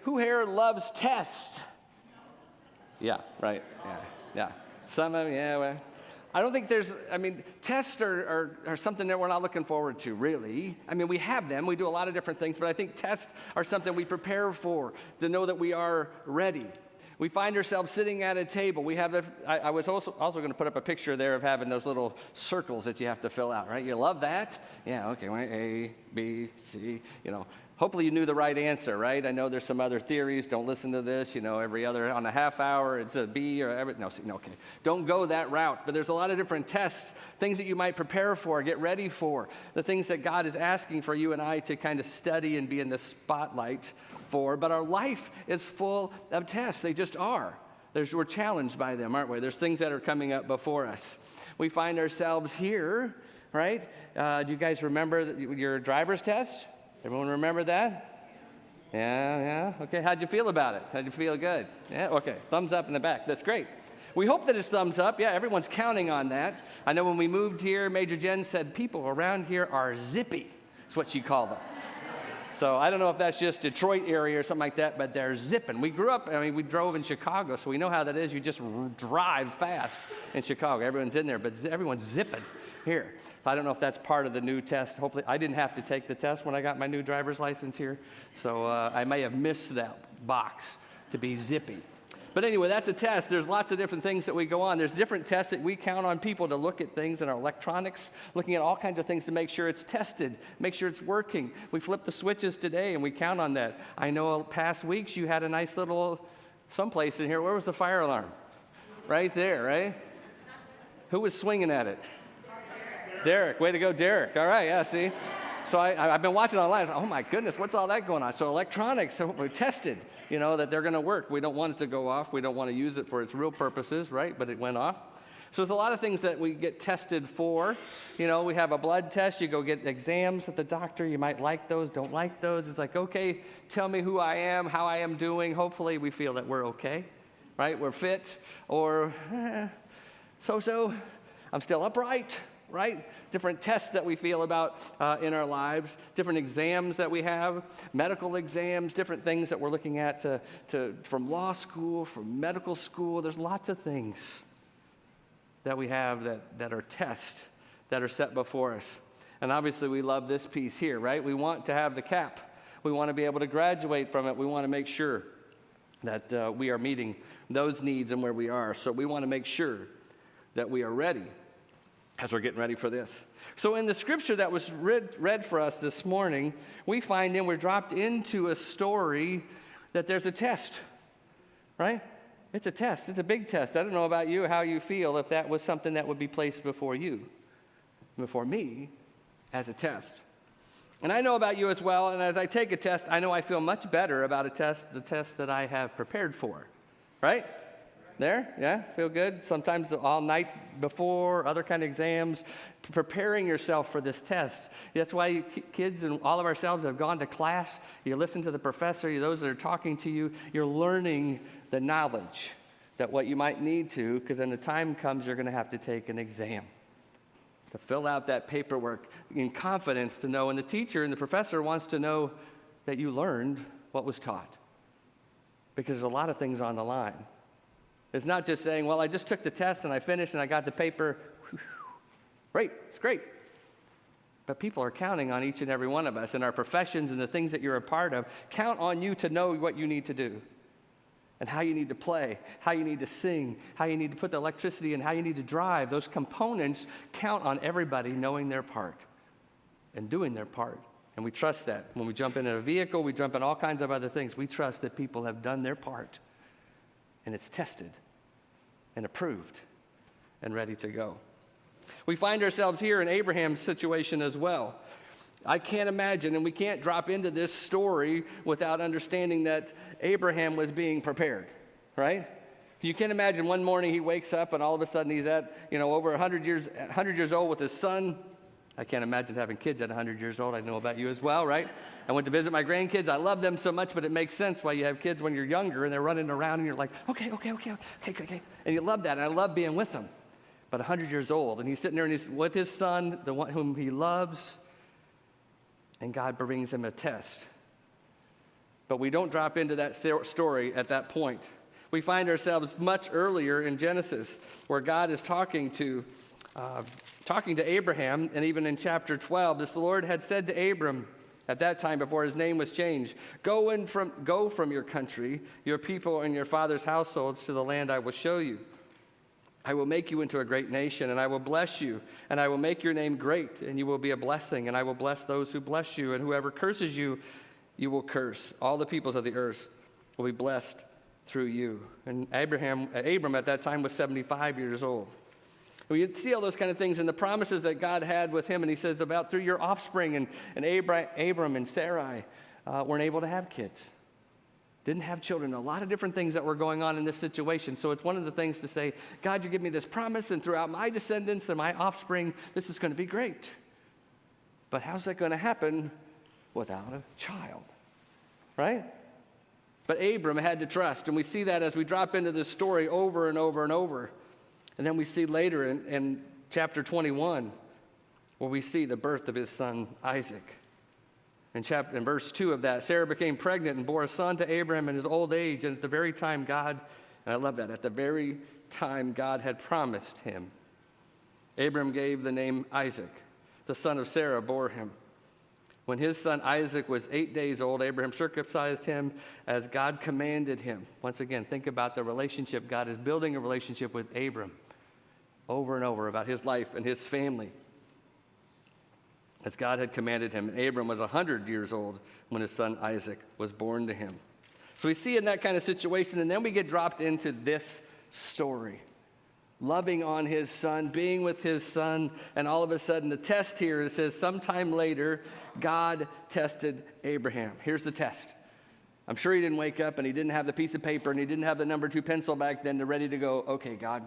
Who here loves tests? Yeah, right. Yeah. Some of them, yeah. Well, I don't think tests are something that we're not looking forward to, really. I mean, we have them. We do a lot of different things, but I think tests are something we prepare for, to know that we are ready. We find ourselves sitting at a table. I was also going to put up a picture there of having those little circles that you have to fill out, right? You love that? Yeah, okay. A, B, C, Hopefully you knew the right answer, right? I know there's some other theories. Don't listen to this. Every other on a half hour, it's a B or every. No, okay. Don't go that route. But there's a lot of different tests, things that you might prepare for, get ready for, the things that God is asking for you and I to kind of study and be in the spotlight for. But our life is full of tests. They just are. We're challenged by them, aren't we? There's things that are coming up before us. We find ourselves here, right? Do you guys remember your driver's test? Everyone remember that? Yeah. Okay, how'd you feel about it? How'd you feel? Good? Yeah, okay. Thumbs up in the back. That's great. We hope that it's thumbs up. Yeah, everyone's counting on that. I know when we moved here, Major Jen said, people around here are zippy. That's what she called them. So I don't know if that's just Detroit area or something like that, but they're zipping. We drove in Chicago, so we know how that is. You just drive fast in Chicago. Everyone's in there, but everyone's zipping here. I don't know if that's part of the new test. Hopefully, I didn't have to take the test when I got my new driver's license here, so I may have missed that box to be zippy. But anyway, that's a test. There's lots of different things that we go on. There's different tests that we count on people to look at things in our electronics, looking at all kinds of things to make sure it's tested, make sure it's working. We flip the switches today, and we count on that. I know past weeks you had a nice little someplace in here. Where was the fire alarm? Right there, right? Who was swinging at it? Derek. Way to go, Derek. All right, yeah, see? So I've been watching online. Oh, my goodness, what's all that going on? So electronics, so we're tested, that they're going to work. We don't want it to go off. We don't want to use it for its real purposes, right? But it went off. So there's a lot of things that we get tested for. We have a blood test. You go get exams at the doctor. You might like those, don't like those. It's like, okay, tell me who I am, how I am doing. Hopefully we feel that we're okay, right? We're fit, or so-so. I'm still upright, right? Different tests that we feel about in our lives, different exams that we have, medical exams, different things that we're looking at from law school, from medical school. There's lots of things that we have that are tests that are set before us. And obviously we love this piece here, right? We want to have the cap. We want to be able to graduate from it. We want to make sure that we are meeting those needs and where we are. So we want to make sure that we are ready as we're getting ready for this. So in the scripture that was read for us this morning, we find we're dropped into a story that there's a test, right? It's a test. It's a big test. I don't know about you, how you feel if that was something that would be placed before you, before me, as a test. And I know about you as well, and as I take a test, I know I feel much better about the test that I have prepared for, right? There? Yeah? Feel good? Sometimes all night before, other kind of exams, preparing yourself for this test. That's why kids and all of ourselves have gone to class. You listen to the professor, those that are talking to you, you're learning the knowledge that what you might need to, because when the time comes, you're going to have to take an exam to fill out that paperwork in confidence to know. And the teacher and the professor wants to know that you learned what was taught, because there's a lot of things on the line. It's not just saying, well, I just took the test and I finished and I got the paper. Great, it's great. But people are counting on each and every one of us, and our professions and the things that you're a part of count on you to know what you need to do and how you need to play, how you need to sing, how you need to put the electricity in, how you need to drive. Those components count on everybody knowing their part and doing their part. And we trust that. When we jump into a vehicle, we jump in all kinds of other things. We trust that people have done their part. And it's tested and approved and ready to go. We find ourselves here in Abraham's situation as well. I can't imagine, and we can't drop into this story without understanding that Abraham was being prepared, right? You can't imagine one morning he wakes up and all of a sudden he's at, over 100 years old with his son. I can't imagine having kids at 100 years old. I know about you as well, right? I went to visit my grandkids. I love them so much, but it makes sense why you have kids when you're younger and they're running around and you're like, okay. And you love that, and I love being with them. But 100 years old, and he's sitting there and he's with his son, the one whom he loves, and God brings him a test. But we don't drop into that story at that point. We find ourselves much earlier in Genesis, where God is talking to Abraham, and even in chapter 12, the Lord had said to Abram at that time, before his name was changed, go from your country, your people, and your father's households to the land I will show you. I will make you into a great nation, and I will bless you, and I will make your name great, and you will be a blessing, and I will bless those who bless you, and whoever curses you, you will curse. All the peoples of the earth will be blessed through you. And Abram at that time was 75 years old. We see all those kind of things and the promises that God had with him, and he says about through your offspring, and Abram and Sarai weren't able to have kids. Didn't have children. A lot of different things that were going on in this situation. So it's one of the things to say, God, you give me this promise, and throughout my descendants and my offspring, this is going to be great. But how's that going to happen without a child? Right? But Abram had to trust, and we see that as we drop into this story over and over and over. And then we see later in chapter 21, where we see the birth of his son Isaac. In verse 2 of that, Sarah became pregnant and bore a son to Abraham in his old age, and at the very time God, and I love that, at the very time God had promised him, Abram gave the name Isaac. The son of Sarah bore him. When his son Isaac was 8 days old, Abraham circumcised him as God commanded him. Once again, think about the relationship. God is building a relationship with Abram over and over about his life and his family, as God had commanded him. And Abram was 100 years old when his son Isaac was born to him. So we see in that kind of situation, and then we get dropped into this story. Loving on his son, being with his son, and all of a sudden the test here, it says sometime later, God tested Abraham. Here's the test. I'm sure he didn't wake up and he didn't have the piece of paper and he didn't have the number 2 pencil back then to ready to go, okay, God,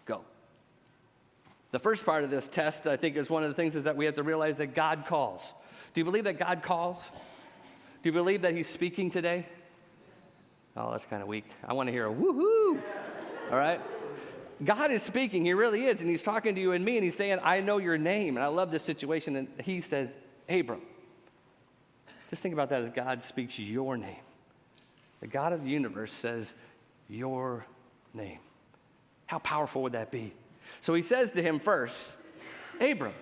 go. The first part of this test, I think, is one of the things is that we have to realize that God calls. Do you believe that God calls? Do you believe that he's speaking today? Oh, that's kind of weak. I want to hear a woohoo. All right? God is speaking. He really is. And he's talking to you and me, and he's saying, I know your name. And I love this situation. And he says, Abram. Just think about that as God speaks your name. The God of the universe says, your name. How powerful would that be? So he says to him first, Abram.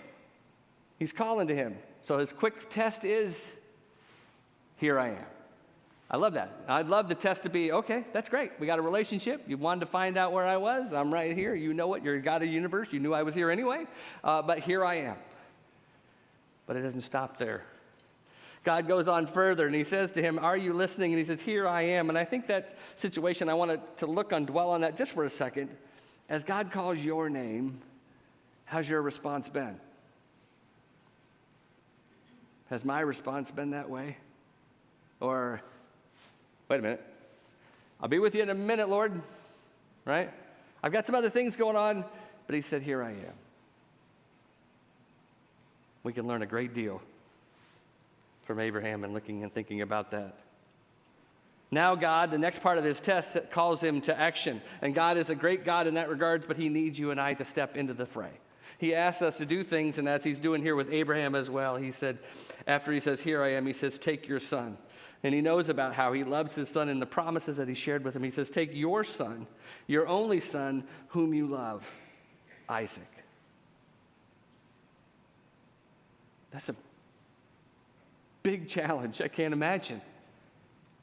He's calling to him. So his quick test is, here I am. I love that. I'd love the test to be, okay, that's great. We got a relationship. You wanted to find out where I was. I'm right here. You know what? You're a God of the universe. You knew I was here anyway. But here I am. But it doesn't stop there. God goes on further, and he says to him, are you listening? And he says, here I am. And I think that situation, I want to dwell on that just for a second. As God calls your name, how's your response been? Has my response been that way? Or, wait a minute, I'll be with you in a minute, Lord, right? I've got some other things going on, but he said, here I am. We can learn a great deal from Abraham and looking and thinking about that. Now God, the next part of his test, calls him to action. And God is a great God in that regards, but he needs you and I to step into the fray. He asks us to do things, and as he's doing here with Abraham as well, he said, after he says, here I am, he says, take your son. And he knows about how he loves his son and the promises that he shared with him. He says, take your son, your only son, whom you love, Isaac. That's a big challenge. I can't imagine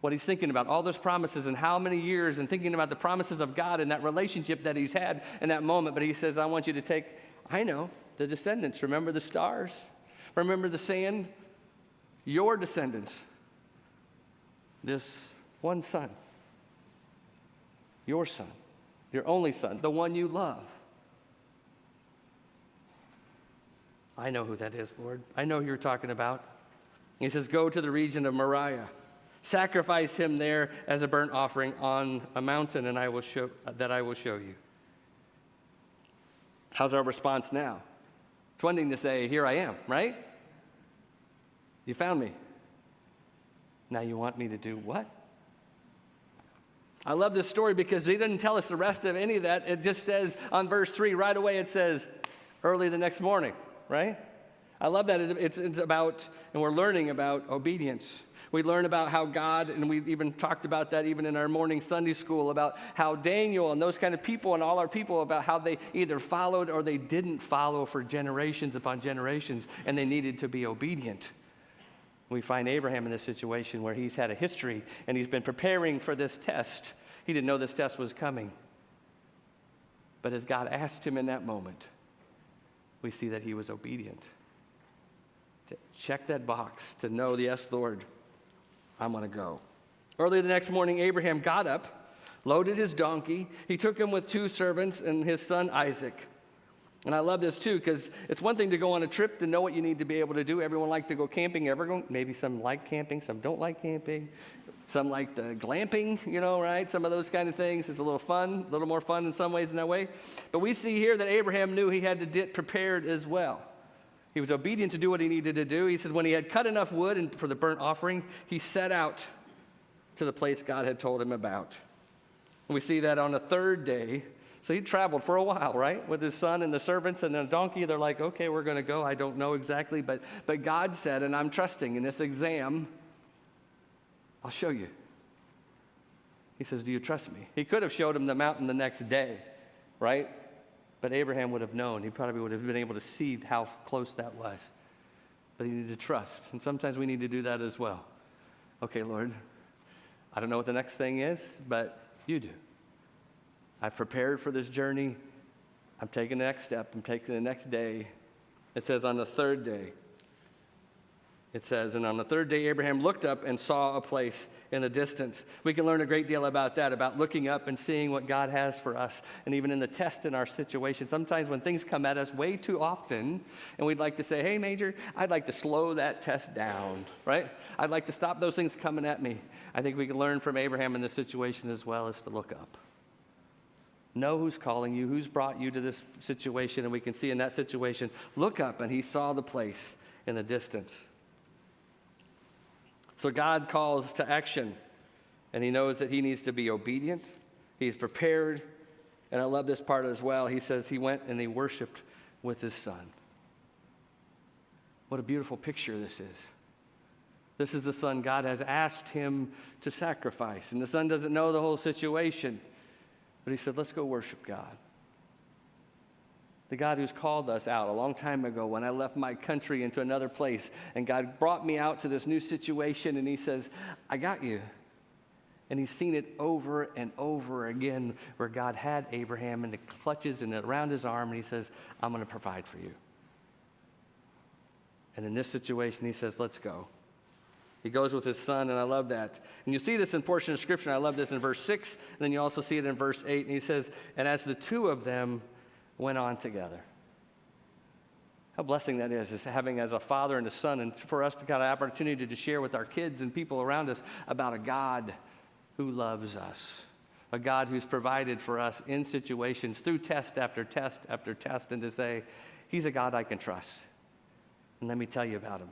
what he's thinking about, all those promises and how many years, and thinking about the promises of God and that relationship that he's had in that moment. But he says, I want you to take, I know, the descendants. Remember the stars? Remember the sand? Your descendants. This one son. Your son. Your only son. The one you love. I know who that is, Lord. I know who you're talking about. He says, go to the region of Moriah. Sacrifice him there as a burnt offering on a mountain, and I will show you. How's our response now? It's one thing to say, here I am, right? You found me. Now you want me to do what? I love this story because he doesn't tell us the rest of any of that. It just says on verse 3, right away it says, early the next morning, right? I love that it's about, and we're learning about obedience. We learn about how God, and we even talked about that even in our morning Sunday school, about how Daniel and those kind of people and all our people, about how they either followed or they didn't follow for generations upon generations, and they needed to be obedient. We find Abraham in this situation where he's had a history and he's been preparing for this test. He didn't know this test was coming. But as God asked him in that moment, we see that he was obedient. To check that box, to know, yes, Lord, I'm going to go. Early the next morning, Abraham got up, loaded his donkey. He took him with 2 servants and his son Isaac. And I love this too, because it's one thing to go on a trip to know what you need to be able to do. Everyone likes to go camping. Maybe some like camping, some don't like camping. Some like the glamping, right? Some of those kind of things. It's a little fun, a little more fun in some ways in that way. But we see here that Abraham knew he had to get prepared as well. He was obedient to do what he needed to do. He says when he had cut enough wood for the burnt offering, he set out to the place God had told him about. And we see that on the 3rd day. So he traveled for a while, right? With his son and the servants and the donkey. They're like, okay, we're going to go. I don't know exactly. But God said, and I'm trusting in this exam, I'll show you. He says, do you trust me? He could have showed him the mountain the next day, right? But Abraham would have known. He probably would have been able to see how close that was. But he needed to trust. And sometimes we need to do that as well. Okay, Lord, I don't know what the next thing is, but you do. I've prepared for this journey. I'm taking the next step. I'm taking the next day. It says on the 3rd day. It says, and on the 3rd day, Abraham looked up and saw a place in the distance. We can learn a great deal about that, about looking up and seeing what God has for us. And even in the test in our situation, sometimes when things come at us way too often, and we'd like to say, hey, Major, I'd like to slow that test down, right? I'd like to stop those things coming at me. I think we can learn from Abraham in this situation as well as to look up. Know who's calling you, who's brought you to this situation, and we can see in that situation, look up, and he saw the place in the distance. So God calls to action, and he knows that he needs to be obedient. He's prepared, and I love this part as well. He says he went and he worshiped with his son. What a beautiful picture this is. This is the son God has asked him to sacrifice, and the son doesn't know the whole situation, but he said, let's go worship God. The God who's called us out a long time ago when I left my country into another place, and God brought me out to this new situation, and he says, I got you. And he's seen it over and over again where God had Abraham in the clutches and around his arm, and he says, I'm going to provide for you. And in this situation, he says, let's go. He goes with his son, and I love that. And you see this in portion of Scripture, and I love this in verse 6, and then you also see it in verse 8, and he says, and as the 2 of them went on together. How blessing that is having as a father and a son, and for us to get an opportunity to share with our kids and people around us about a God who loves us, a God who's provided for us in situations through test after test after test, and to say, he's a God I can trust. And let me tell you about him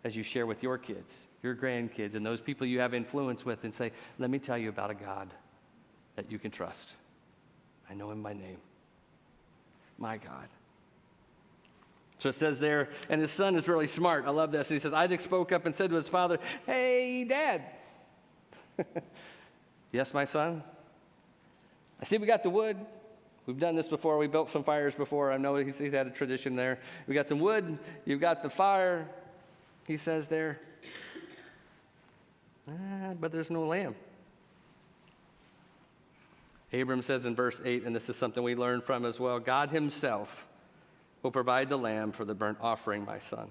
as you share with your kids, your grandkids, and those people you have influence with, and say, let me tell you about a God that you can trust. I know him by name. My God. So it says there, and his son is really smart. I love this. He says, Isaac spoke up and said to his father, hey, Dad. Yes, my son? I see we got the wood. We've done this before. We built some fires before. I know he's had a tradition there. We got some wood. You've got the fire, he says there. But there's no lamb. Abram says in verse 8, and this is something we learn from as well, God himself will provide the lamb for the burnt offering, my son.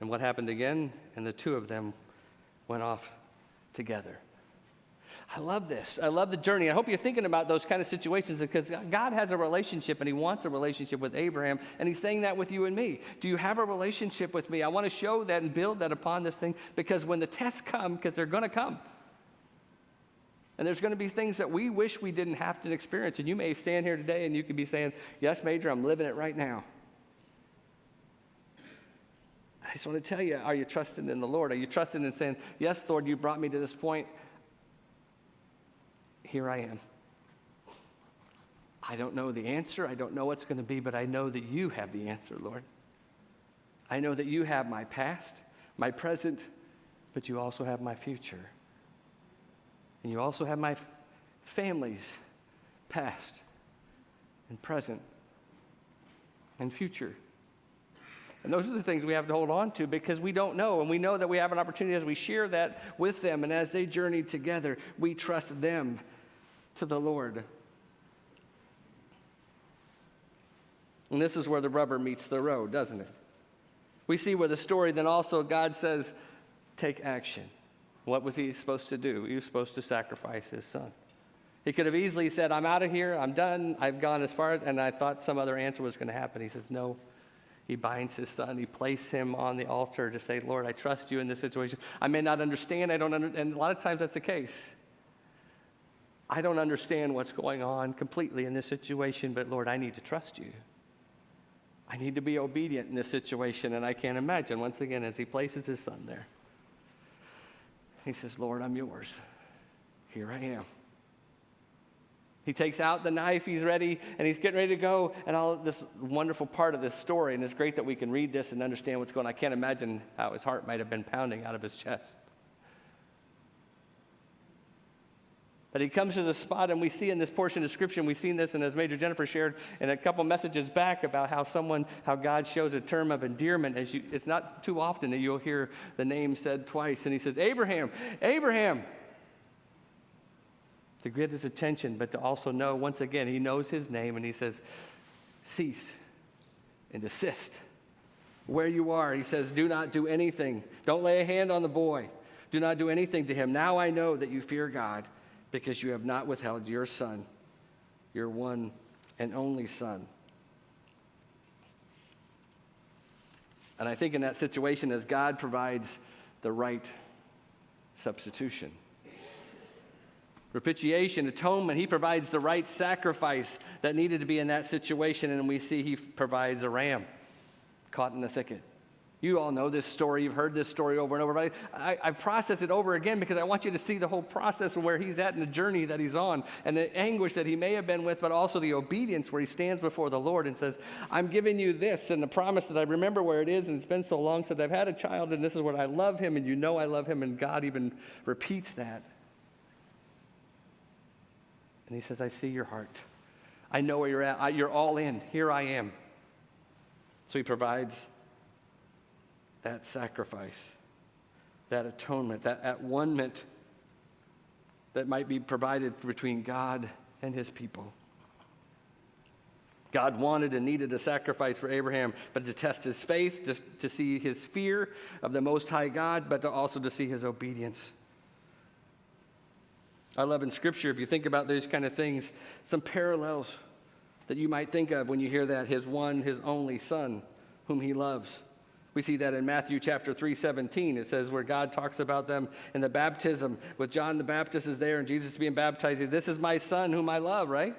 And what happened again? And the 2 of them went off together. I love this. I love the journey. I hope you're thinking about those kind of situations because God has a relationship and he wants a relationship with Abraham, and he's saying that with you and me. Do you have a relationship with me? I want to show that and build that upon this thing because when the tests come, because they're going to come, and there's going to be things that we wish we didn't have to experience. And you may stand here today and you could be saying, yes, Major, I'm living it right now. I just want to tell you, are you trusting in the Lord? Are you trusting in saying, yes, Lord, you brought me to this point. Here I am. I don't know the answer. I don't know what's going to be, but I know that you have the answer, Lord. I know that you have my past, my present, but you also have my future. And you also have my family's past and present and future. And those are the things we have to hold on to because we don't know. And we know that we have an opportunity as we share that with them and as they journey together, we trust them to the Lord. And this is where the rubber meets the road, doesn't it? We see where the story then also God says, take action. What was he supposed to do? He was supposed to sacrifice his son. He could have easily said, I'm out of here, I'm done, I've gone as far as, and I thought some other answer was going to happen. He says, no. He binds his son. He places him on the altar to say, Lord, I trust you in this situation. I may not understand. And a lot of times that's the case. I don't understand what's going on completely in this situation, but Lord, I need to trust you. I need to be obedient in this situation. And I can't imagine, once again, as he places his son there, he says, Lord, I'm yours. Here I am. He takes out the knife, he's ready, and he's getting ready to go. And all this wonderful part of this story, and it's great that we can read this and understand what's going on. I can't imagine how his heart might have been pounding out of his chest. But he comes to the spot, and we see in this portion of Scripture, we've seen this, and as Major Jennifer shared in a couple messages back about how God shows a term of endearment. It's not too often that you'll hear the name said twice. And he says, Abraham, Abraham. To get his attention, but to also know, once again, he knows his name, and he says, cease and desist. Where you are, he says, do not do anything. Don't lay a hand on the boy. Do not do anything to him. Now I know that you fear God, because you have not withheld your son, your one and only son. And I think in that situation, as God provides the right substitution. Propitiation, atonement, he provides the right sacrifice that needed to be in that situation, and we see he provides a ram caught in the thicket. You all know this story. You've heard this story over and over, but I process it over again because I want you to see the whole process of where he's at in the journey that he's on and the anguish that he may have been with, but also the obedience where he stands before the Lord and says, I'm giving you this, and the promise that I remember where it is, and it's been so long since I've had a child, and this is what I love him, and you know I love him, and God even repeats that. And he says, I see your heart. I know where you're at. You're all in. Here I am. So he provides that sacrifice, that atonement, that at-one-ment that might be provided between God and his people. God wanted and needed a sacrifice for Abraham, but to test his faith, to see his fear of the Most High God, but also to see his obedience. I love in Scripture, if you think about these kind of things, some parallels that you might think of when you hear that, his one, his only son, whom he loves. We see that in Matthew chapter 3:17. It says where God talks about them in the baptism with John the Baptist is there and Jesus being baptized. This is my son whom I love, right?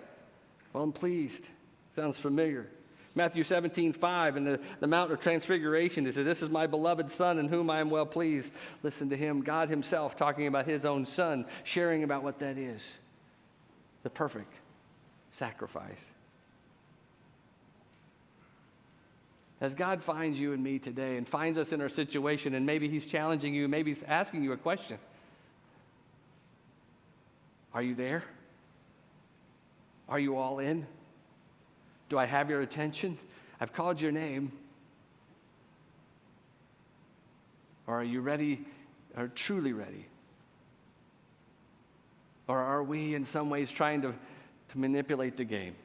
Well, I'm pleased. Sounds familiar. Matthew 17:5 in the Mount of Transfiguration, it says, this is my beloved son in whom I am well pleased. Listen to him, God himself talking about his own son, sharing about what that is. The perfect sacrifice. As God finds you and me today and finds us in our situation, and maybe he's challenging you, maybe he's asking you a question. Are you there? Are you all in? Do I have your attention? I've called your name. Or are you ready, or truly ready? Or are we in some ways trying to manipulate the game?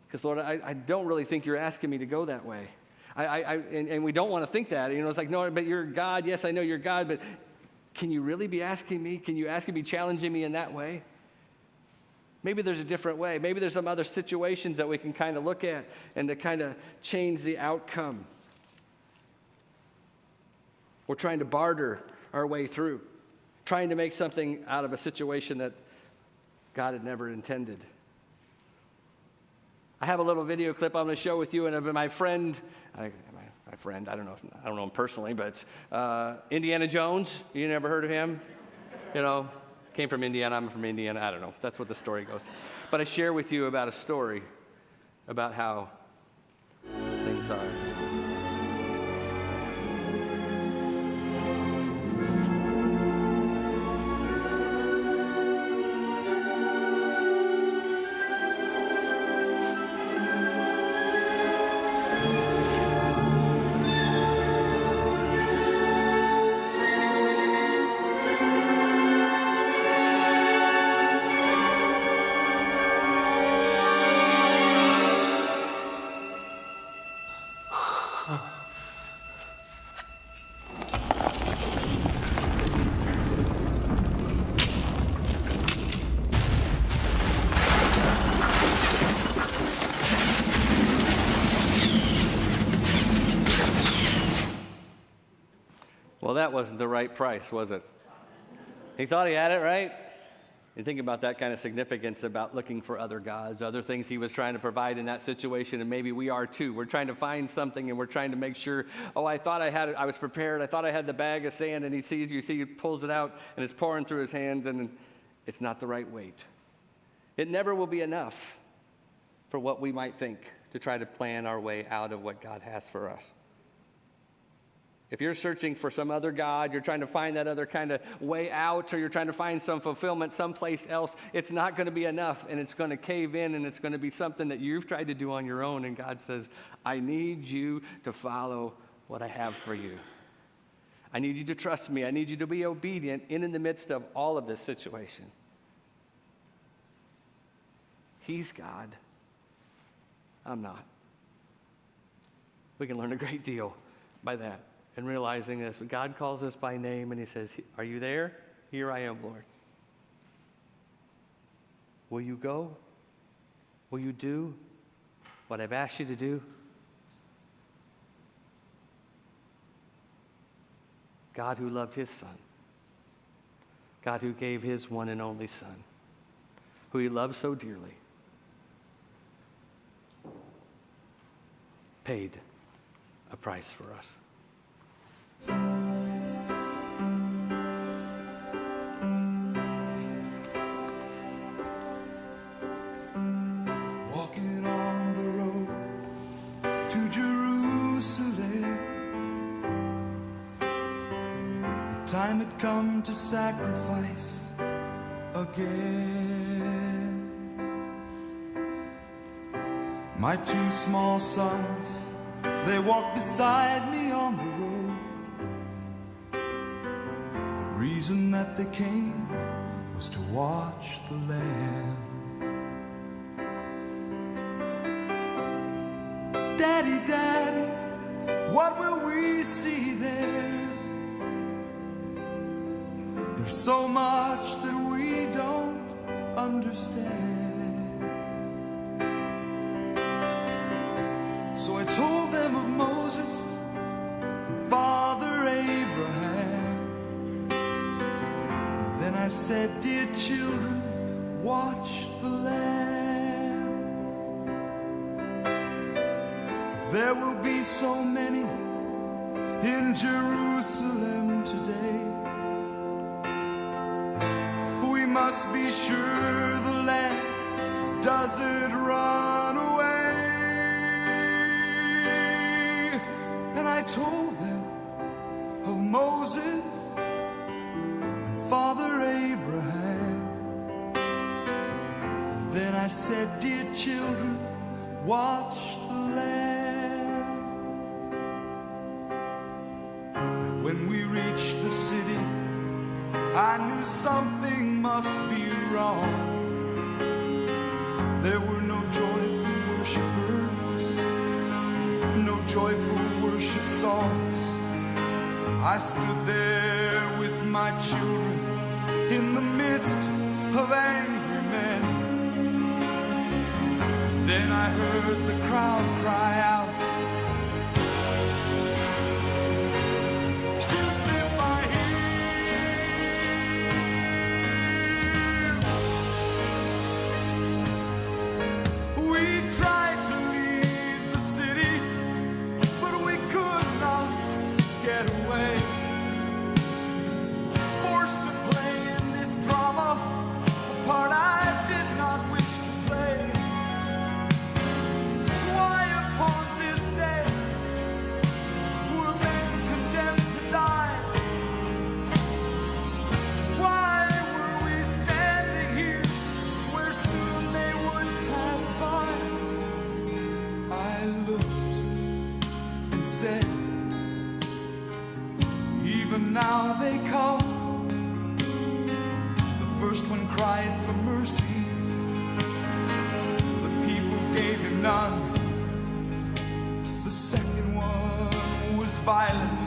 Because, Lord, I don't really think you're asking me to go that way. And we don't want to think that. You know, it's like, no, but you're God. Yes, I know you're God, but can you really be asking me? Can you be challenging me in that way? Maybe there's a different way. Maybe there's some other situations that we can kind of look at and to kind of change the outcome. We're trying to barter our way through, trying to make something out of a situation that God had never intended. I have a little video clip I'm going to share with you, and of my friend, I don't know him personally, but Indiana Jones. You never heard of him? You know, came from Indiana. I'm from Indiana. I don't know. That's what the story goes. But I share with you about a story about how things are. that wasn't the right price, was it? He thought he had it right. And think about that kind of significance about looking for other gods, other things he was trying to provide in that situation, and maybe we are too. We're trying to find something, and we're trying to make sure, oh, I thought I had it, I was prepared, I thought I had the bag of sand, and he sees, you see, he pulls it out, and it's pouring through his hands, and it's not the right weight. It never will be enough for what we might think to try to plan our way out of what God has for us. If you're searching for some other God, you're trying to find that other kind of way out, or you're trying to find some fulfillment someplace else, it's not going to be enough, and it's going to cave in, and it's going to be something that you've tried to do on your own, and God says, I need you to follow what I have for you. I need you to trust me. I need you to be obedient in the midst of all of this situation. He's God. I'm not. We can learn a great deal by that. And realizing that if God calls us by name and he says, are you there? Here I am, Lord. Will you go? Will you do what I've asked you to do? God who loved his son. God who gave his one and only son, who he loved so dearly, paid a price for us. Walking on the road to Jerusalem, the time had come to sacrifice again. My two small sons, they walked beside me on the road. The reason that they came was to watch the Lamb. Daddy, Daddy, what will we see there? There's so much that we don't understand. So I told them of Moses and Father Abraham. Then I said, dear children, watch the Lamb. For there will be so many in Jerusalem today. We must be sure the Lamb doesn't run away. I told them of Moses and Father Abraham. Then I said, dear children, watch the Lamb. And when we reached the city, I knew something must be wrong. There were no joyful worshipers, no joyful worship songs. I stood there with my children in the midst of angry men. Then I heard the crowd cry out, "Who's in my ear?" We tried to leave the city, but we could not get away. Forced to play in this drama, a part I did not wish to play. Why upon this day were men condemned to die? Why were we standing here where soon they would pass by? I looked and said, even now they come. The first one cried for mercy, the people gave him none. The second one was violent,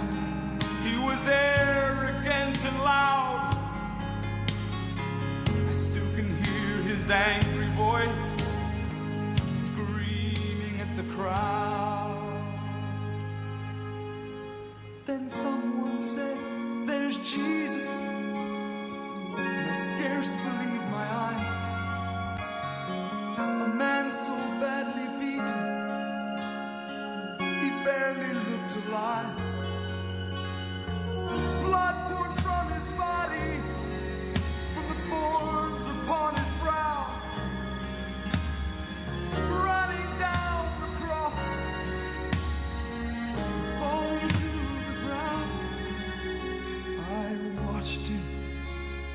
he was arrogant and loud. I still can hear his angry voice screaming at the crowd. Then someone said,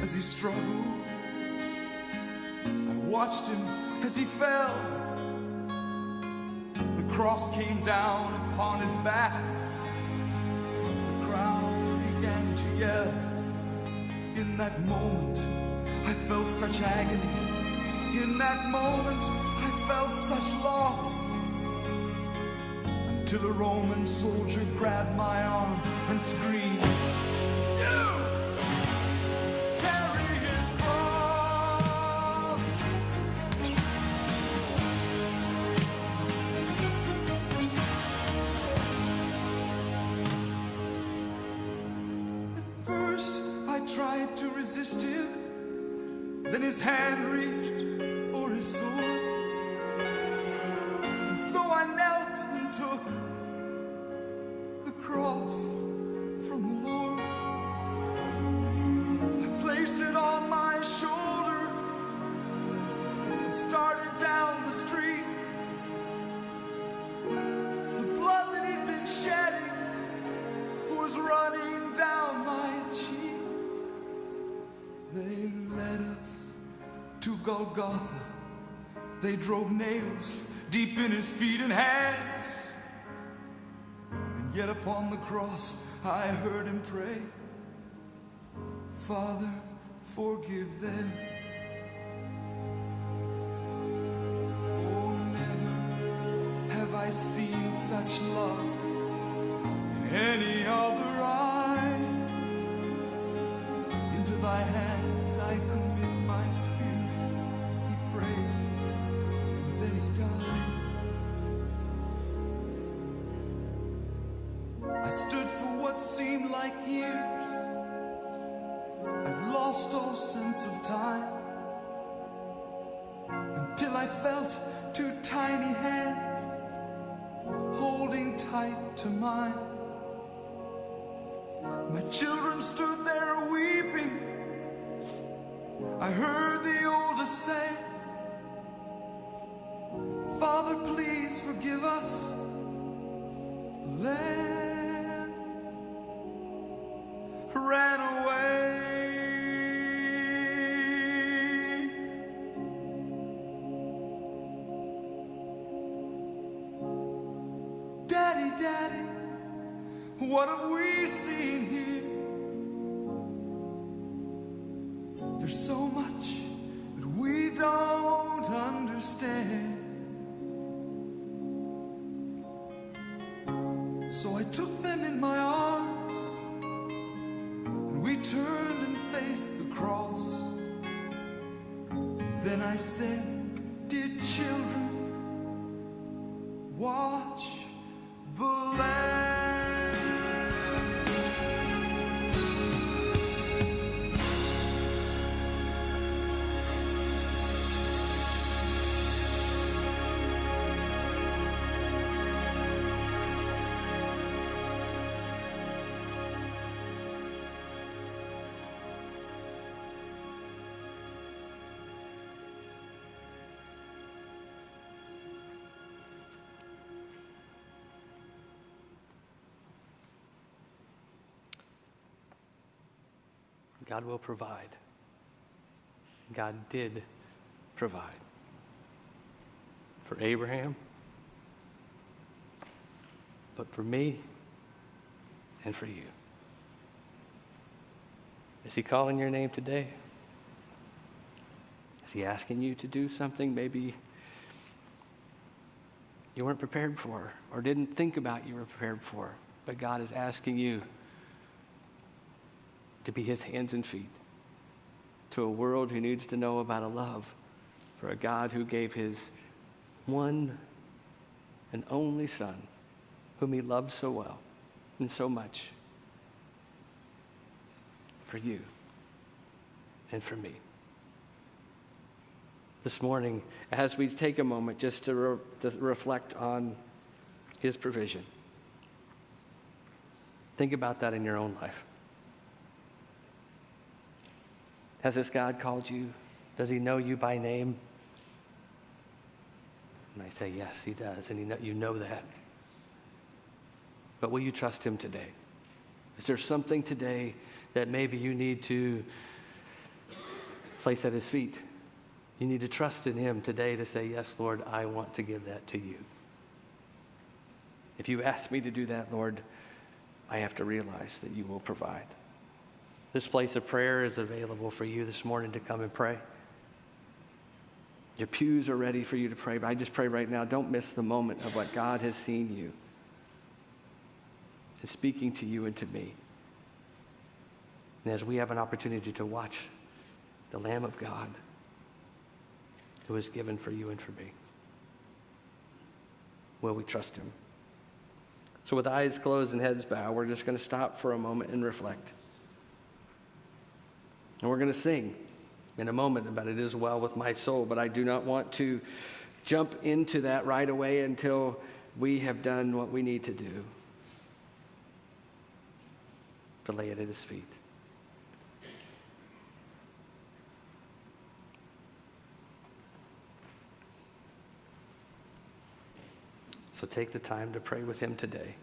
as he struggled. I watched him as he fell. The cross came down upon his back. The crowd began to yell. In that moment, I felt such agony. In that moment, I felt such loss. Until a Roman soldier grabbed my arm and screamed, "You carry his cross!" At first, I tried to resist him. Then his hand reached for his sword. And so I knelt and took the cross from the Lord. I placed it on my shoulder and started down the street. The blood that he'd been shedding was running down my cheek. They led us to Golgotha. They drove nails deep in his feet and hands. And yet upon the cross I heard him pray, "Father, forgive them." Oh, never have I seen such love in any other eyes. Into thy hands I commit my spirit, he prayed, and then he died. I stood for what seemed like years. I've lost all sense of time, until I felt two tiny hands holding tight to mine. My children stood there weeping. I heard the oldest say, "Father, please forgive us." The land ran away. Daddy, Daddy, what have we seen here? There's so much that we don't understand. So I took them in my arms, and we turned and faced the cross. Then I said, "Dear children, watch the Lamb." God will provide. God did provide for Abraham, but for me and for you. Is he calling your name today? Is he asking you to do something maybe you weren't prepared for or didn't think about you were prepared for, but God is asking you to be his hands and feet to a world who needs to know about a love for a God who gave his one and only Son, whom he loved so well and so much, for you and for me. This morning, as we take a moment just to reflect on his provision, think about that in your own life. Has this God called you? Does he know you by name? And I say, yes, he does, and you know that. But will you trust him today? Is there something today that maybe you need to place at his feet. You need to trust in him today to say, yes, Lord, I want to give that to you. If you ask me to do that, Lord, I have to realize that you will provide. This place of prayer is available for you this morning to come and pray. Your pews are ready for you to pray, but I just pray right now, don't miss the moment of what God has seen you and speaking to you and to me. And as we have an opportunity to watch the Lamb of God who is given for you and for me, will we trust him? So with eyes closed and heads bowed, we're just going to stop for a moment and reflect. And we're going to sing in a moment about "It Is Well With My Soul," but I do not want to jump into that right away until we have done what we need to do to lay it at his feet. So take the time to pray with him today.